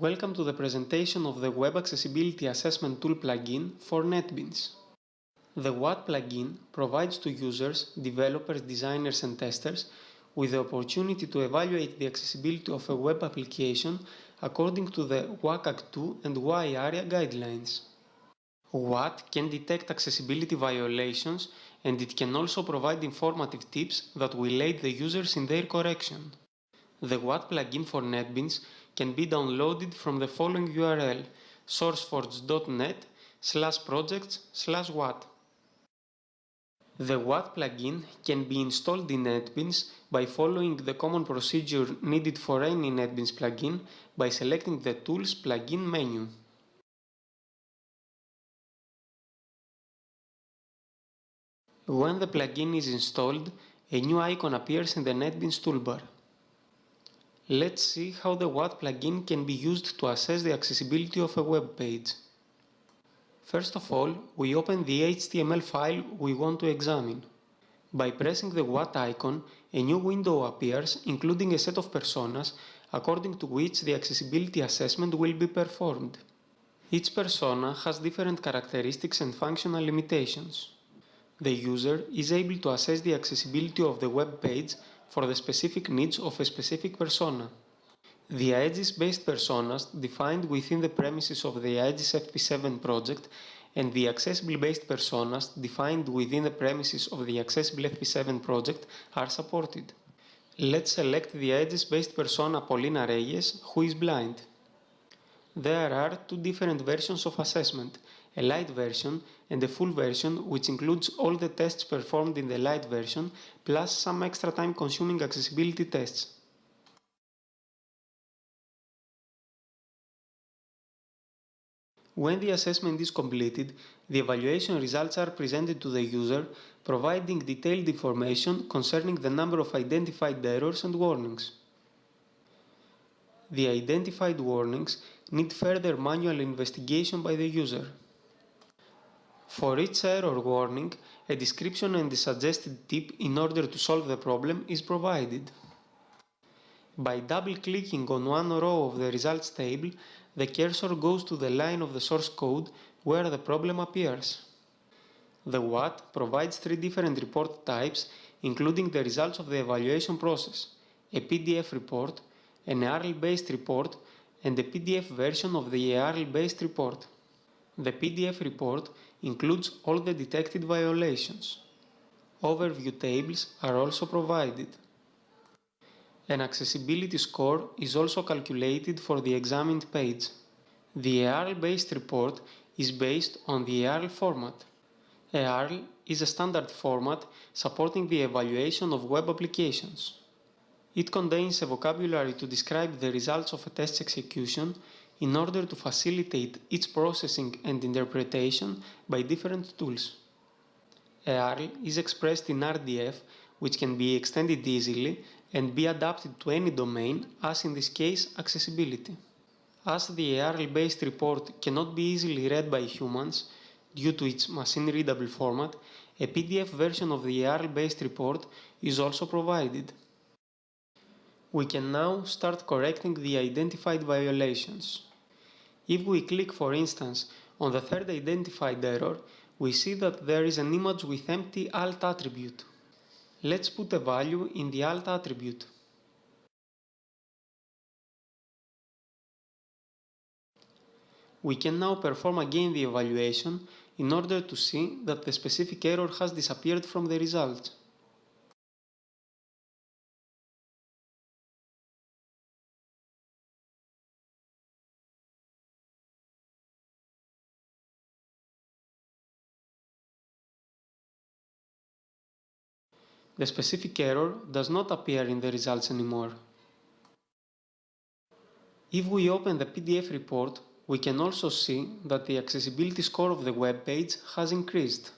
Welcome to the presentation of the Web Accessibility Assessment Tool plugin for NetBeans. The WAT plugin provides to users, developers, designers and testers with the opportunity to evaluate the accessibility of a web application according to the WCAG2 and WAI-ARIA guidelines. WAT can detect accessibility violations, and it can also provide informative tips that will aid the users in their correction. The WAT plugin for NetBeans can be downloaded from the following URL: sourceforge.net/projects/WAT. The WAT plugin can be installed in NetBeans by following the common procedure needed for any NetBeans plugin by selecting the Tools plugin menu. When the plugin is installed, a new icon appears in the NetBeans toolbar. Let's see how the WAT plugin can be used to assess the accessibility of a web page. First of all, we open the HTML file we want to examine. By pressing the WAT icon, a new window appears, including a set of personas according to which the accessibility assessment will be performed. Each persona has different characteristics and functional limitations. The user is able to assess the accessibility of the web page for the specific needs of a specific persona. The Aegis-based personas defined within the premises of the Aegis FP7 project and the Accessible-based personas defined within the premises of the Accessible FP7 project are supported. Let's select the Aegis-based persona Paulina Reyes, who is blind. There are two different versions of assessment, a light version and a full version, which includes all the tests performed in the light version, plus some extra time-consuming accessibility tests. When the assessment is completed, the evaluation results are presented to the user, providing detailed information concerning the number of identified errors and warnings. The identified warnings need further manual investigation by the user. For each error warning, a description and a suggested tip in order to solve the problem is provided. By double-clicking on one row of the results table, the cursor goes to the line of the source code where the problem appears. The WAT provides three different report types, including the results of the evaluation process, a PDF report, an ARL-based report, and a PDF version of the ARL-based report. The PDF report includes all the detected violations. Overview tables are also provided. An accessibility score is also calculated for the examined page. The ARL-based report is based on the ARL format. ARL is a standard format supporting the evaluation of web applications. It contains a vocabulary to describe the results of a test's execution in order to facilitate its processing and interpretation by different tools. ARL is expressed in RDF, which can be extended easily and be adapted to any domain, as in this case accessibility. As the ARL-based report cannot be easily read by humans due to its machine-readable format, a PDF version of the ARL-based report is also provided. We can now start correcting the identified violations. If we click, for instance, on the third identified error, we see that there is an image with empty alt attribute. Let's put a value in the alt attribute. We can now perform again the evaluation in order to see that the specific error has disappeared from the results. The specific error does not appear in the results anymore. If we open the PDF report, we can also see that the accessibility score of the web page has increased.